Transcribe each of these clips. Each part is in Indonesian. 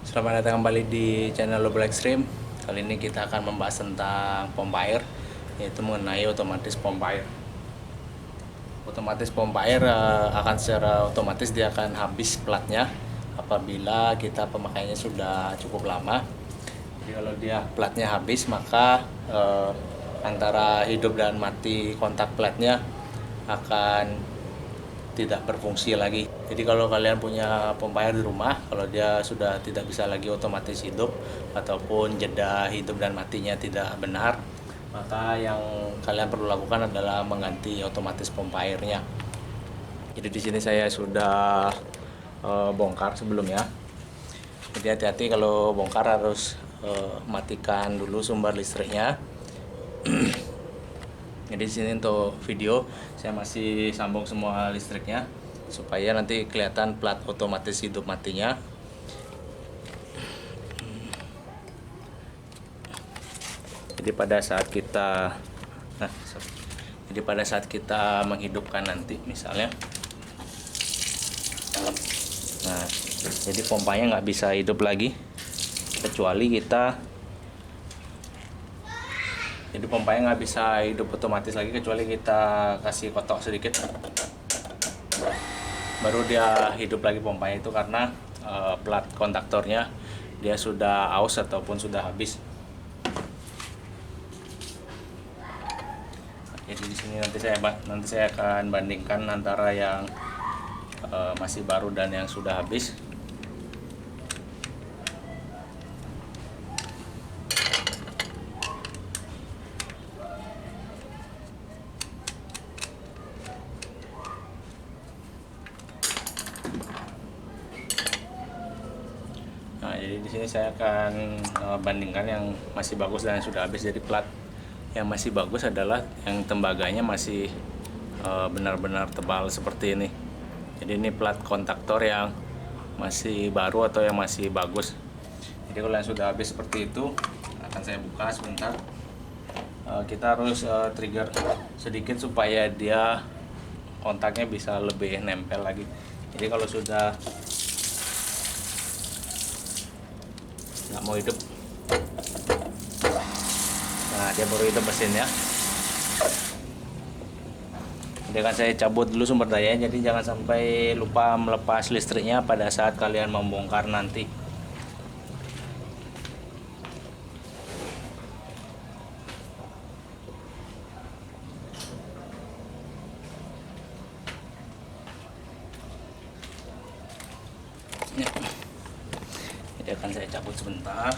Selamat datang kembali di channel Global Extreme. Kali ini kita akan membahas tentang pompa air, yaitu mengenai otomatis pompa air. Otomatis pompa air akan secara otomatis dia akan habis platnya apabila kita pemakaiannya sudah cukup lama. Jadi kalau dia platnya habis, maka antara hidup dan mati kontak platnya akan tidak berfungsi lagi. Jadi kalau kalian punya pompa air di rumah, kalau dia sudah tidak bisa lagi otomatis hidup ataupun jeda hidup dan matinya tidak benar, maka yang kalian perlu lakukan adalah mengganti otomatis pompa airnya. Jadi di sini saya sudah bongkar sebelumnya. Jadi hati-hati kalau bongkar, harus matikan dulu sumber listriknya. Jadi di sini untuk video saya masih sambung semua listriknya supaya nanti kelihatan plat otomatis hidup matinya. Jadi pada saat kita menghidupkan nanti misalnya, nah jadi pompanya nggak bisa hidup lagi kecuali pompanya nggak bisa hidup otomatis lagi kecuali kita kasih kotok sedikit, baru dia hidup lagi pompanya itu, karena plat kontaktornya dia sudah aus ataupun sudah habis. Jadi di sini nanti saya akan bandingkan antara yang masih baru dan yang sudah habis. Nah, jadi di sini saya akan bandingkan yang masih bagus dan yang sudah habis. Jadi plat yang masih bagus adalah yang tembaganya masih benar-benar tebal seperti ini. Jadi ini plat kontaktor yang masih baru atau yang masih bagus. Jadi kalau yang sudah habis seperti itu, akan saya buka sebentar. Kita harus trigger sedikit supaya dia kontaknya bisa lebih nempel lagi. Jadi kalau sudah nggak mau hidup, nah dia baru hidup mesinnya. Jadi akan saya cabut dulu sumber dayanya, jadi jangan sampai lupa melepas listriknya pada saat kalian membongkar nanti. Jadi akan saya cabut sebentar.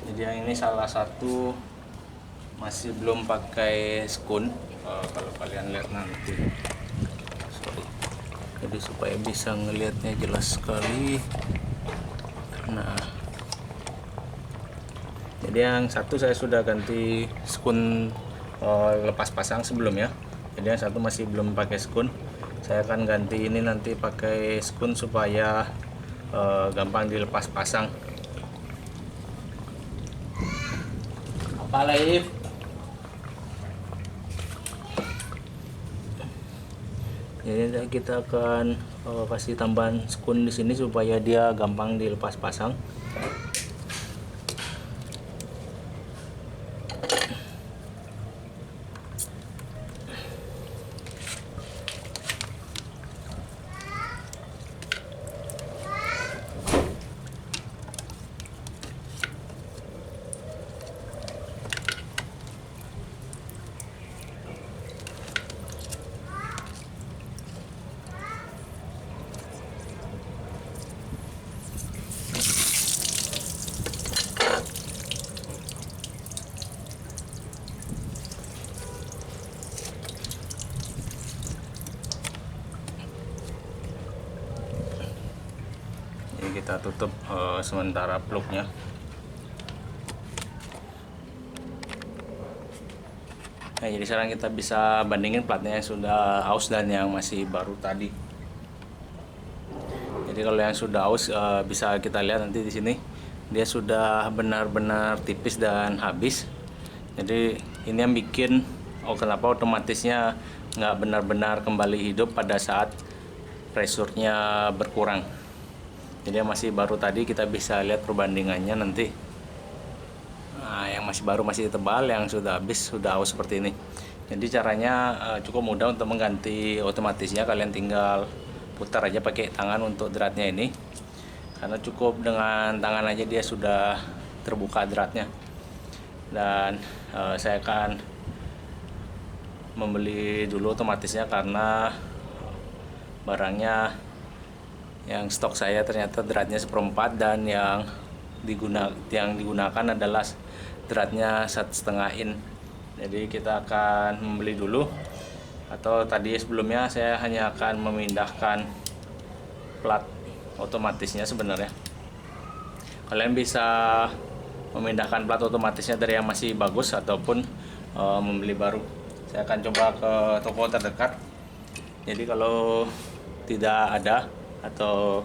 Jadi yang ini salah satu masih belum pakai skun, kalau kalian lihat nanti. Jadi supaya bisa ngelihatnya jelas sekali. Nah, jadi yang satu saya sudah ganti skun lepas pasang sebelumnya. Jadi yang satu masih belum pakai skun. Saya akan ganti ini nanti pakai skun supaya gampang dilepas pasang. Apa live? Jadi kita akan kasih tambahan skun di sini supaya dia gampang dilepas pasang. Jadi kita tutup sementara plugnya. Nah, jadi sekarang kita bisa bandingin platnya yang sudah aus dan yang masih baru tadi. Jadi kalau yang sudah aus bisa kita lihat nanti di sini dia sudah benar-benar tipis dan habis. Jadi ini yang bikin kenapa otomatisnya nggak benar-benar kembali hidup pada saat pressure-nya berkurang. Jadi yang masih baru tadi kita bisa lihat perbandingannya nanti. Nah, yang masih baru masih tebal, yang sudah habis sudah aus seperti ini. Jadi caranya cukup mudah untuk mengganti otomatisnya. Kalian tinggal putar aja pakai tangan untuk dratnya ini, karena cukup dengan tangan aja dia sudah terbuka dratnya. Dan saya akan membeli dulu otomatisnya karena barangnya yang stok saya ternyata dratnya 1/4 dan yang digunakan adalah dratnya 1,5 in. Jadi kita akan membeli dulu, atau tadi sebelumnya saya hanya akan memindahkan plat otomatisnya. Sebenarnya kalian bisa memindahkan plat otomatisnya dari yang masih bagus ataupun membeli baru. Saya akan coba ke toko terdekat. Jadi kalau tidak ada atau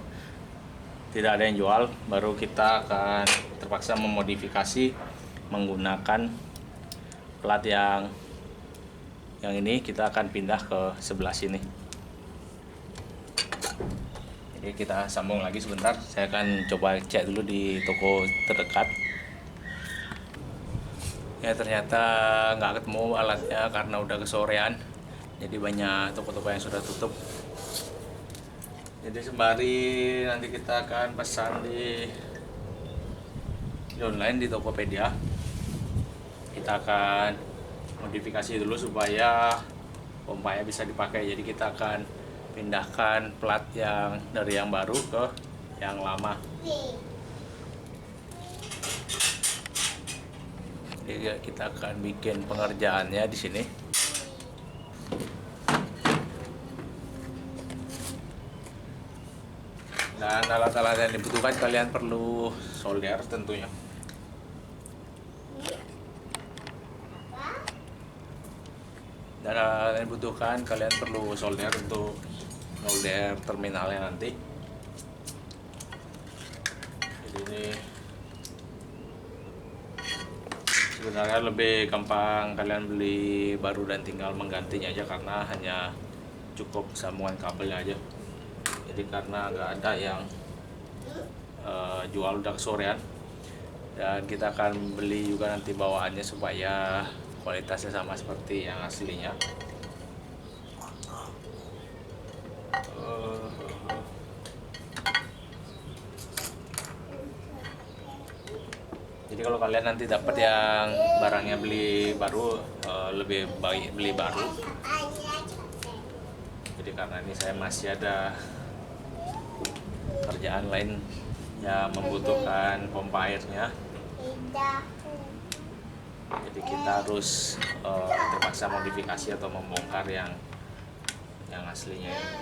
tidak ada yang jual, baru kita akan terpaksa memodifikasi menggunakan plat yang ini. Kita akan pindah ke sebelah sini. Jadi kita sambung lagi sebentar. Saya akan coba cek dulu di toko terdekat. Ya, ternyata nggak ketemu alatnya karena udah kesorean. Jadi banyak toko-toko yang sudah tutup. Jadi sembari nanti kita akan pesan di online di Tokopedia, kita akan modifikasi dulu supaya pompanya bisa dipakai. Jadi kita akan pindahkan plat yang dari yang baru ke yang lama. Jadi kita akan bikin pengerjaannya di sini. Dan alat-alat yang dibutuhkan, kalian perlu solder tentunya. Dan alat yang dibutuhkan, kalian perlu solder untuk solder terminalnya nanti. Jadi ini sebenarnya lebih gampang kalian beli baru dan tinggal menggantinya aja, karena hanya cukup sambungan kabelnya aja. Jadi karena nggak ada yang jual udah kesorean, dan kita akan beli juga nanti bawaannya supaya kualitasnya sama seperti yang aslinya. Jadi kalau kalian nanti dapat yang barangnya beli baru, lebih baik beli baru. Jadi karena ini saya masih ada kerjaan lain yang membutuhkan pompa airnya, jadi kita harus terpaksa modifikasi atau membongkar yang aslinya ini.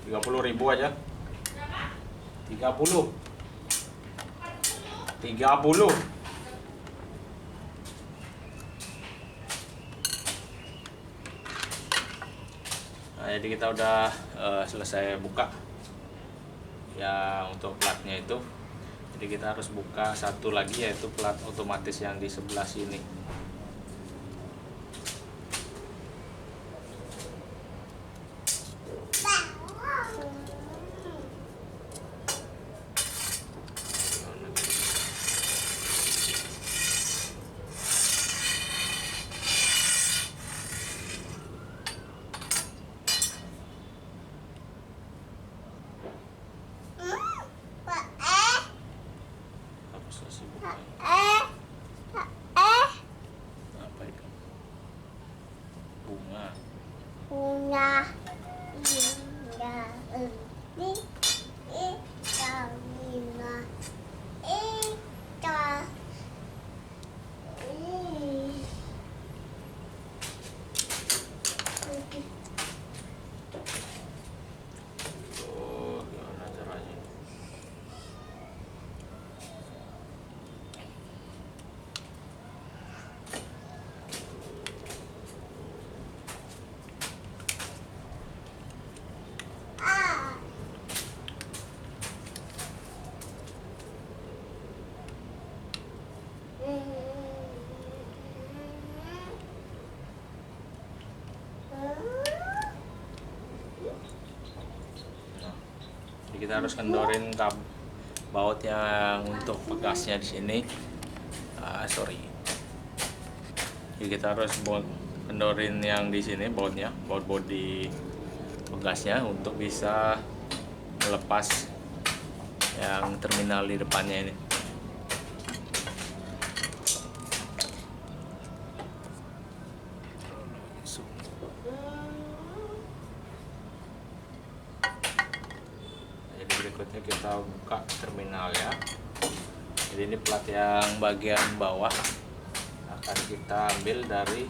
Tiga puluh ribu aja. 30. Nah, jadi kita udah selesai buka ya untuk platnya itu. Jadi kita harus buka satu lagi, yaitu plat otomatis yang di sebelah sini. Harus kasih buka. kita harus kendorin baut yang untuk pegasnya di sini. Sorry. Jadi kita harus kendorin yang di sini bautnya, baut di pegasnya untuk bisa melepas yang terminal di depannya ini. Jadi berikutnya kita buka terminalnya. Jadi ini plat yang bagian bawah akan kita ambil dari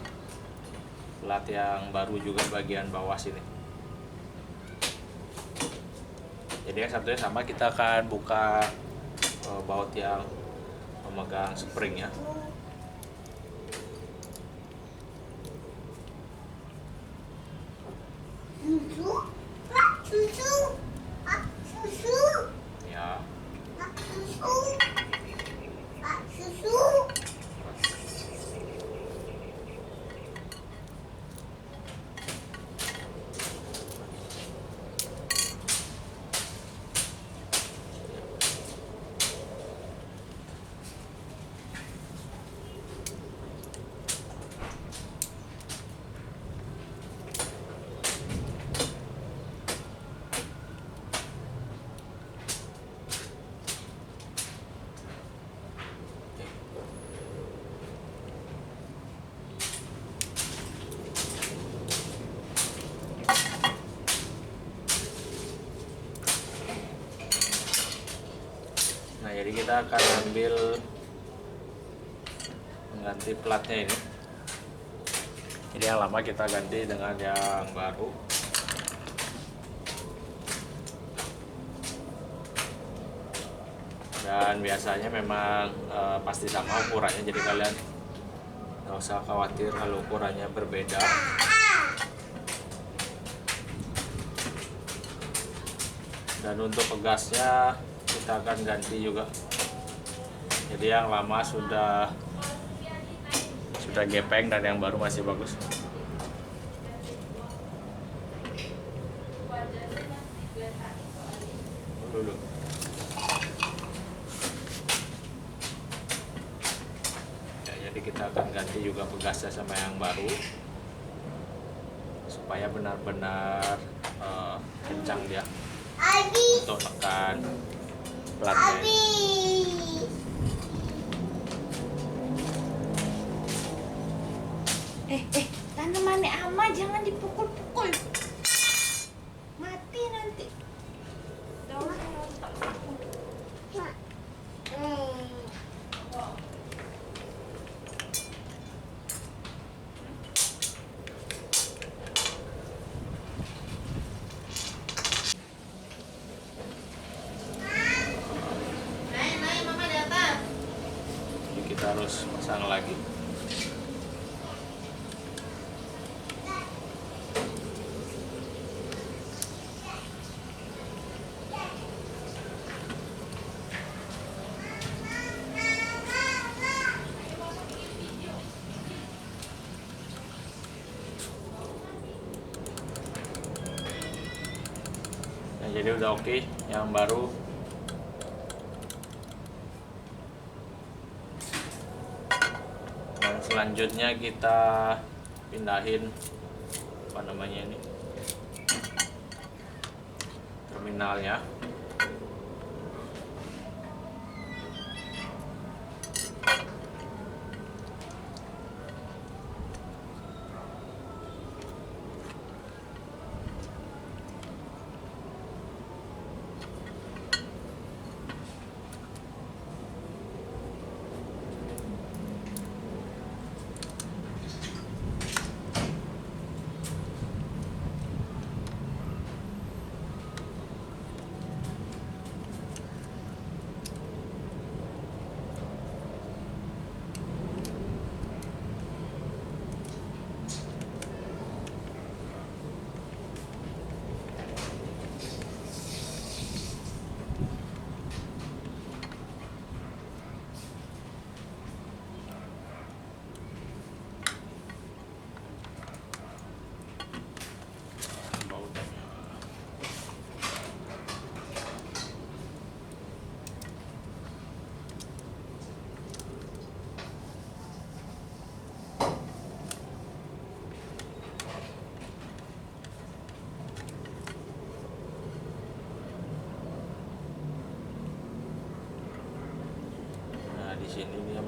plat yang baru juga bagian bawah sini. Jadi yang satunya sama, kita akan buka baut yang memegang springnya. Ya. Nah, jadi kita akan ambil mengganti platnya ini. Jadi yang lama kita ganti dengan yang baru. Dan biasanya memang pasti sama ukurannya, jadi kalian nggak usah khawatir kalau ukurannya berbeda. Dan untuk pegasnya kita akan ganti juga. Jadi yang lama sudah gepeng dan yang baru masih bagus. Dulu. Ya, jadi kita akan ganti juga pegasnya sama yang baru supaya benar-benar kencang dia untuk tekan platnya. Tanamannya ama jangan dipukul-pukul, mati nanti. Mama datang. Jadi kita harus pasang lagi. Nah, jadi udah oke yang baru. Dan selanjutnya kita pindahin apa namanya ini, terminalnya.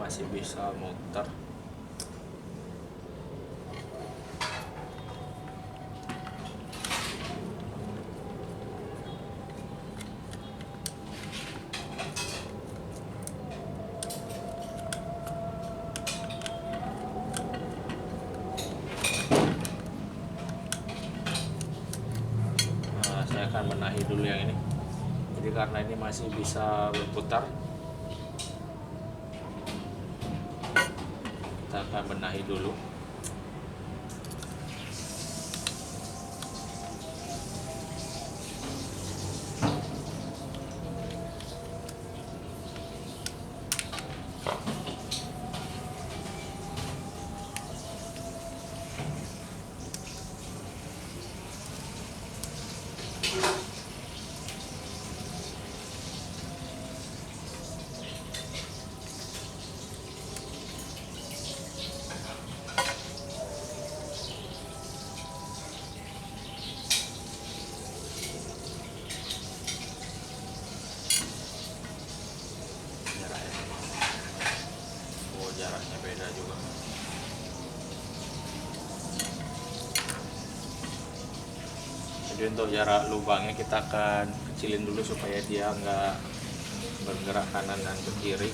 masih bisa muter. Saya akan benahi dulu yang ini. Jadi karena ini masih bisa berputar, kita akan benahi dulu. Jaraknya beda juga. Jadi untuk jarak lubangnya kita akan kecilin dulu supaya dia nggak bergerak kanan dan ke kiri.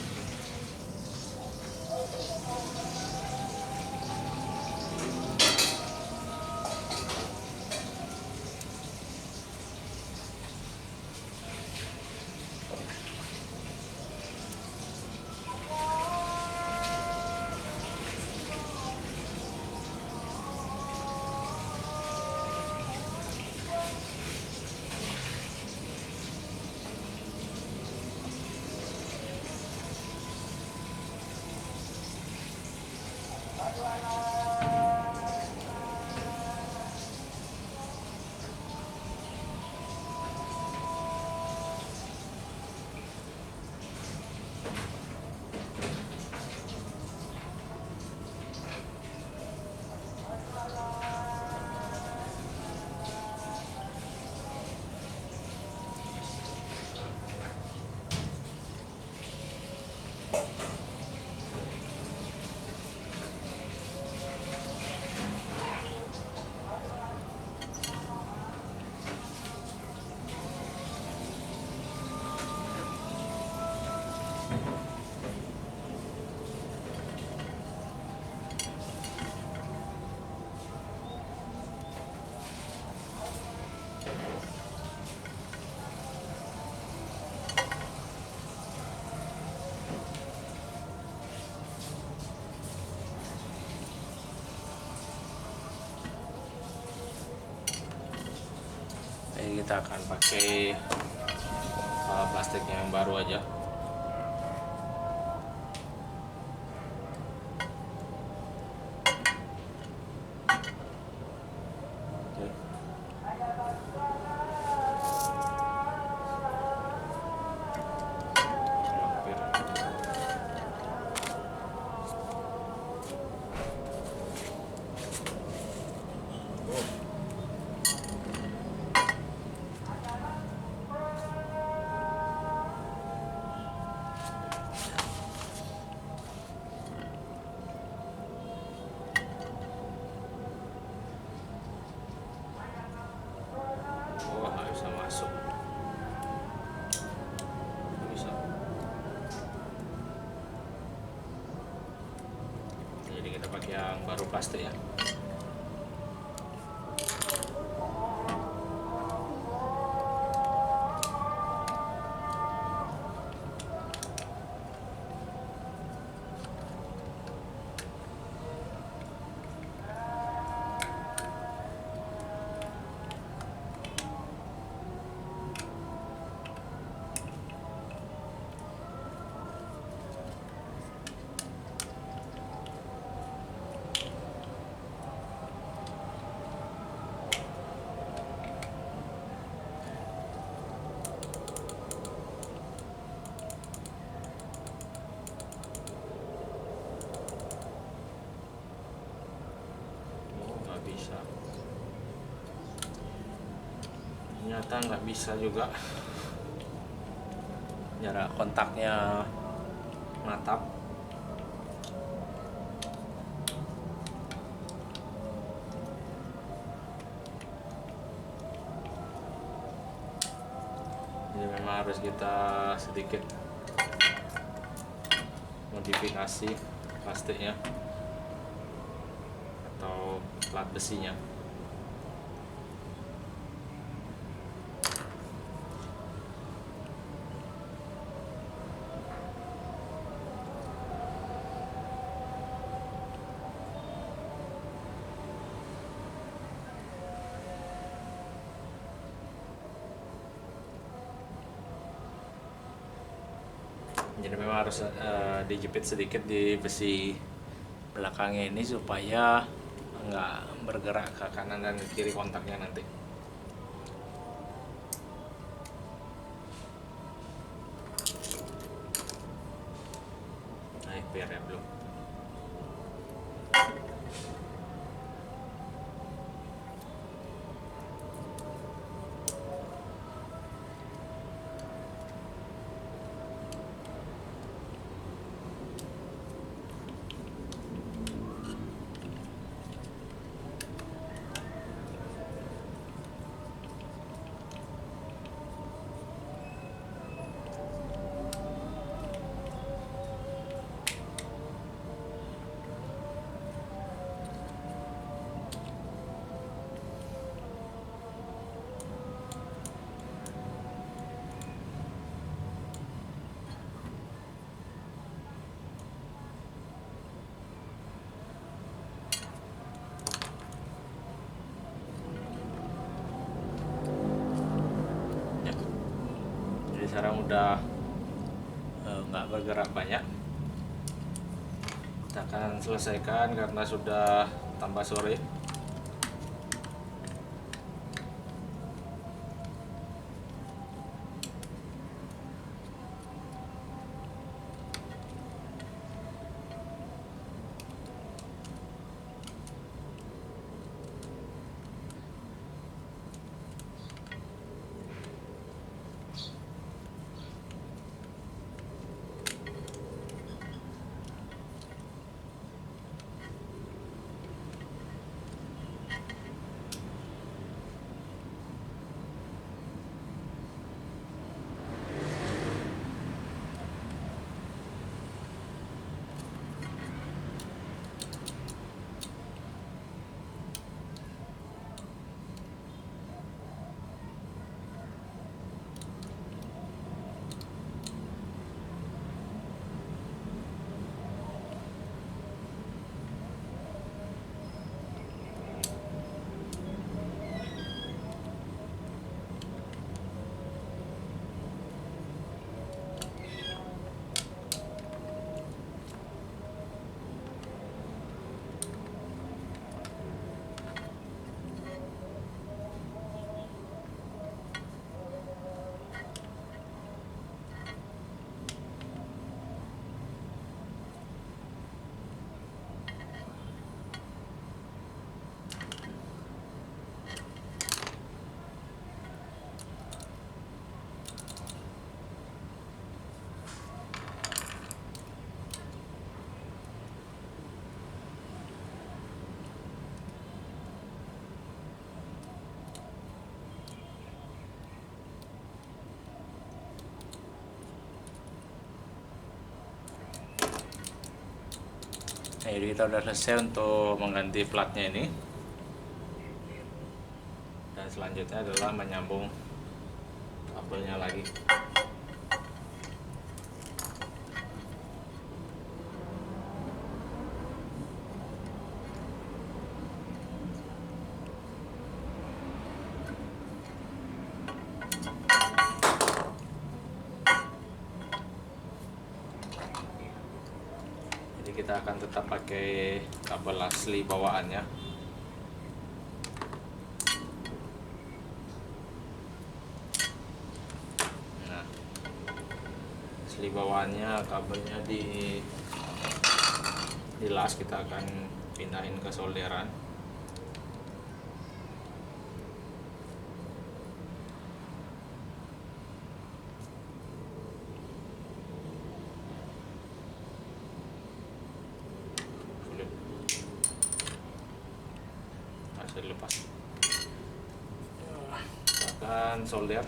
Jadi kita akan pakai plastiknya yang baru aja. Oke. Nggak bisa masuk. Bisa. Jadi kita pakai yang baru plastik ya. Bisa, ternyata nggak bisa juga, jarak kontaknya natap. Jadi memang harus kita sedikit modifikasi plastiknya atau plat besinya. Jadi memang harus dijepit sedikit di besi belakangnya ini supaya nggak bergerak ke kanan dan kiri kontaknya nanti. Nah, biar ya belum. Sekarang udah nggak bergerak banyak. Kita akan selesaikan karena sudah tambah sore. Nah, jadi kita udah selesai untuk mengganti platnya ini. Dan selanjutnya adalah menyambung kabelnya lagi. Jadi kita akan tetap pakai kabel asli bawaannya. Nah, asli bawaannya kabelnya di las, kita akan pindahin ke solderan. Lepas, kita akan solder.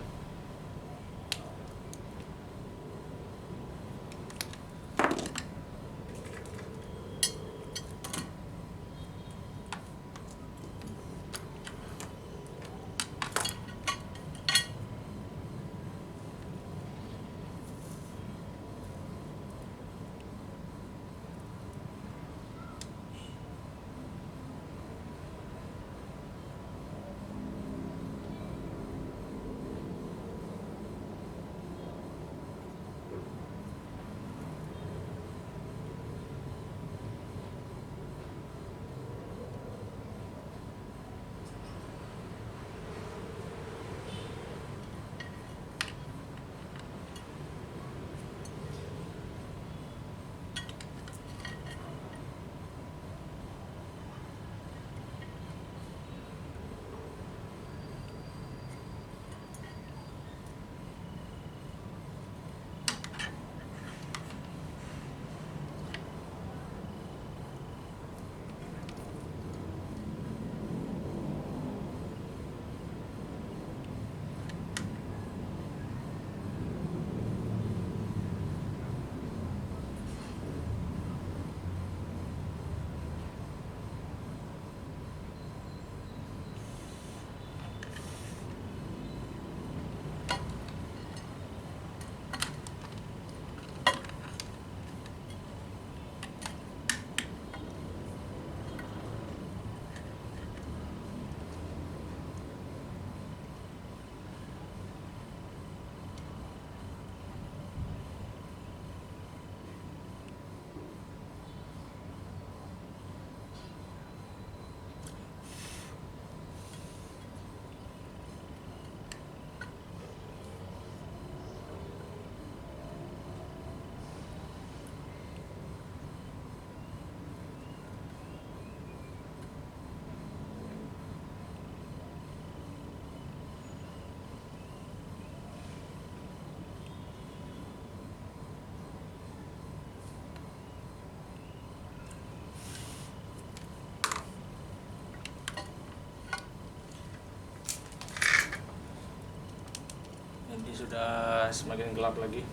Ini sudah semakin gelap lagi.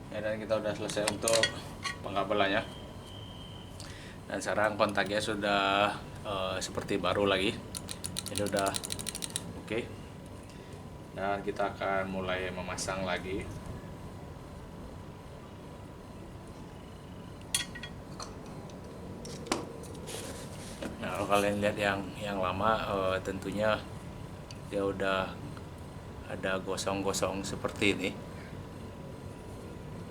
Ya, dan kita udah selesai untuk pengkabelannya. Dan sekarang kontaknya sudah seperti baru lagi. Jadi udah oke. Dan kita akan mulai memasang lagi. Nah, kalau kalian lihat yang lama, tentunya dia udah ada gosong-gosong seperti ini.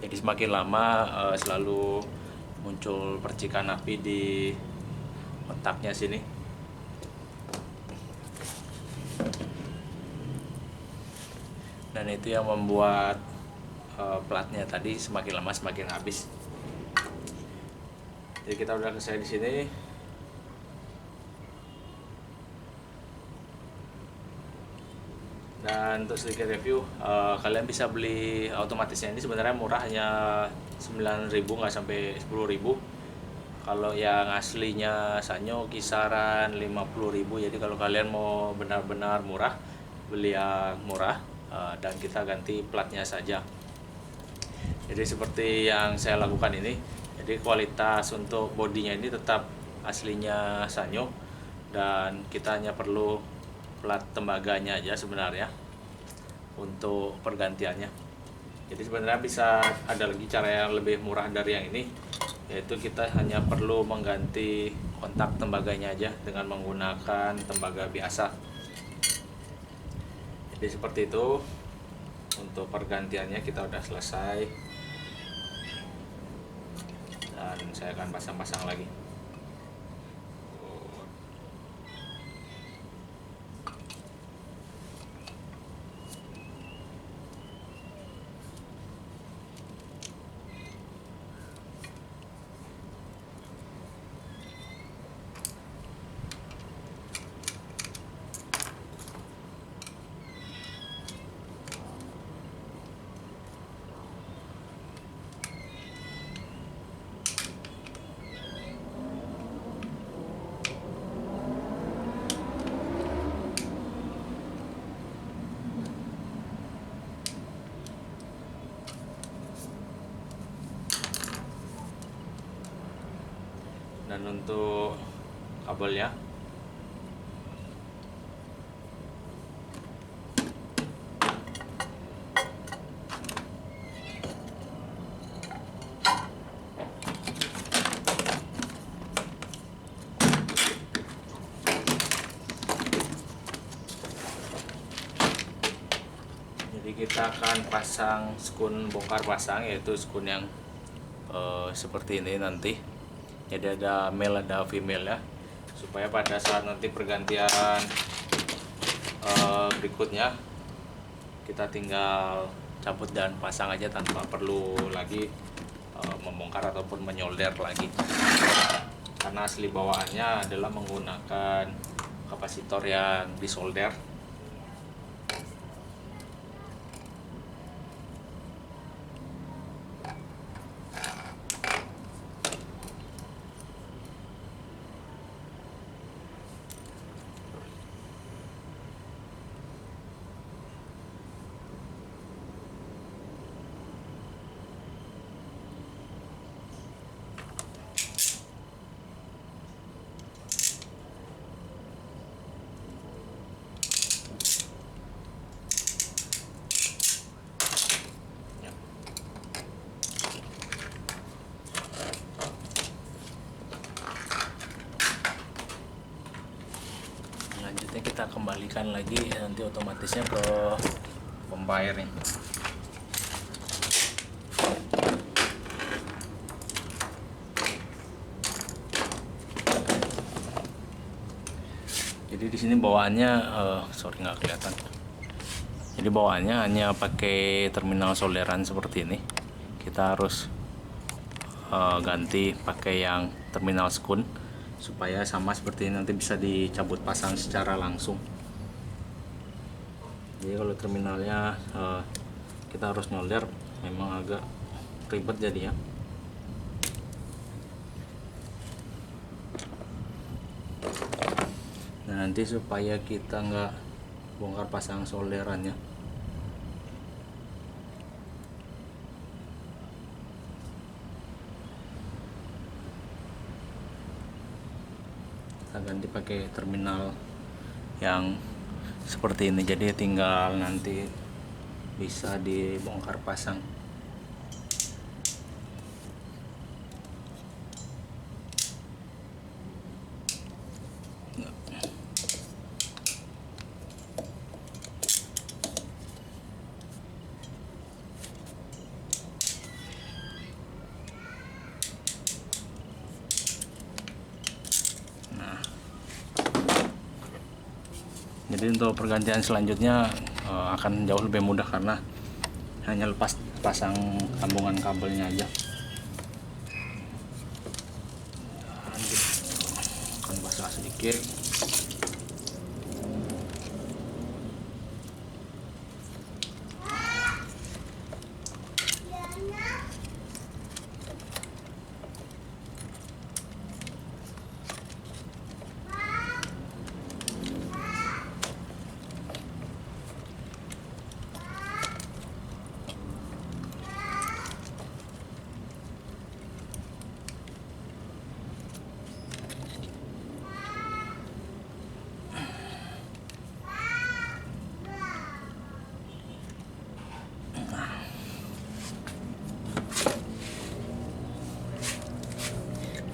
Jadi semakin lama selalu muncul percikan api di kontaknya sini. Dan itu yang membuat platnya tadi semakin lama semakin habis. Jadi kita udah selesai di sini. Dan untuk sedikit review, kalian bisa beli otomatisnya ini sebenarnya murah, hanya 9.000, nggak sampai 10.000. Kalau yang aslinya Sanyo kisaran 50.000. Jadi kalau kalian mau benar-benar murah, beli yang murah dan kita ganti platnya saja. Jadi seperti yang saya lakukan ini. Jadi kualitas untuk bodinya ini tetap aslinya Sanyo, dan kita hanya perlu plat tembaganya aja sebenarnya untuk pergantiannya. Jadi sebenarnya bisa ada lagi cara yang lebih murah dari yang ini, yaitu kita hanya perlu mengganti kontak tembaganya aja dengan menggunakan tembaga biasa. Jadi seperti itu. Untuk pergantiannya kita udah selesai, dan saya akan pasang-pasang lagi. Dan untuk kabelnya, jadi kita akan pasang skun bongkar pasang, yaitu skun yang seperti ini nanti. Jadi ada male ada female ya, supaya pada saat nanti pergantian berikutnya kita tinggal cabut dan pasang aja tanpa perlu lagi membongkar ataupun menyolder lagi. Karena asli bawaannya adalah menggunakan kapasitor yang disolder. Selanjutnya kita kembalikan lagi nanti otomatisnya ke pompa air nih. Jadi di sini bawaannya sorry nggak kelihatan. Jadi bawaannya hanya pakai terminal solderan seperti ini. Kita harus ganti pakai yang terminal skun supaya sama seperti ini, nanti bisa dicabut pasang secara langsung. Jadi kalau terminalnya kita harus nyolder, memang agak ribet jadinya. nanti supaya kita nggak bongkar pasang solderannya. Kita ganti pakai terminal yang seperti ini, jadi tinggal nanti bisa dibongkar pasang. Jadi untuk pergantian selanjutnya akan jauh lebih mudah karena hanya lepas pasang sambungan kabelnya aja. Dan akan basah sedikit.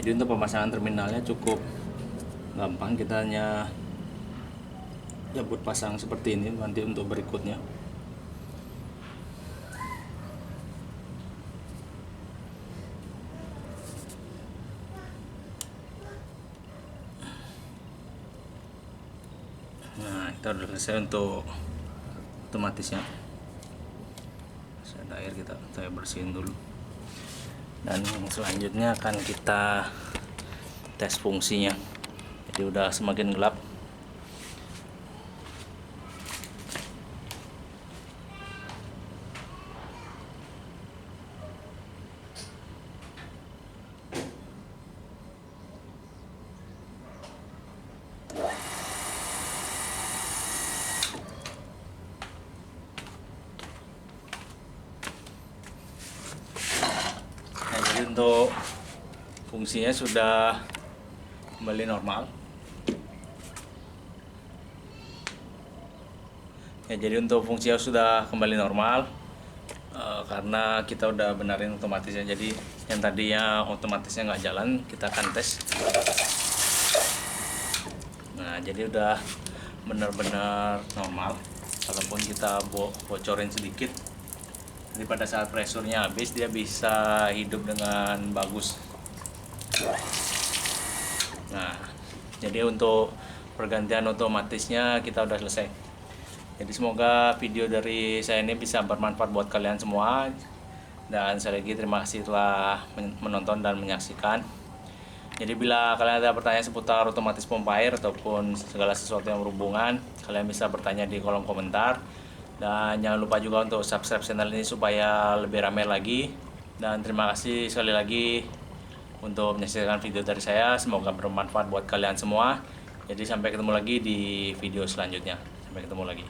Jadi untuk pemasangan terminalnya cukup gampang, kita hanya jabut pasang seperti ini. Nanti untuk berikutnya kita udah selesai untuk otomatisnya. Masih ada air, saya bersihin dulu. Dan selanjutnya akan kita tes fungsinya. Jadi udah semakin gelap. Jadi untuk fungsinya sudah kembali normal. Jadi untuk fungsinya sudah kembali normal karena kita udah benerin otomatisnya. Jadi yang tadinya otomatisnya nggak jalan, kita akan tes. Nah, jadi udah benar-benar normal. Walaupun kita bocorin sedikit, jadi pada saat pressure-nya habis dia bisa hidup dengan bagus. Nah, jadi untuk pergantian otomatisnya kita udah selesai. Jadi semoga video dari saya ini bisa bermanfaat buat kalian semua. Dan sekali lagi terima kasih telah menonton dan menyaksikan. Jadi bila kalian ada pertanyaan seputar otomatis pompa air ataupun segala sesuatu yang berhubungan, kalian bisa bertanya di kolom komentar. Dan jangan lupa juga untuk subscribe channel ini supaya lebih ramai lagi. Dan terima kasih sekali lagi untuk menyaksikan video dari saya. Semoga bermanfaat buat kalian semua. Jadi sampai ketemu lagi di video selanjutnya. Sampai ketemu lagi.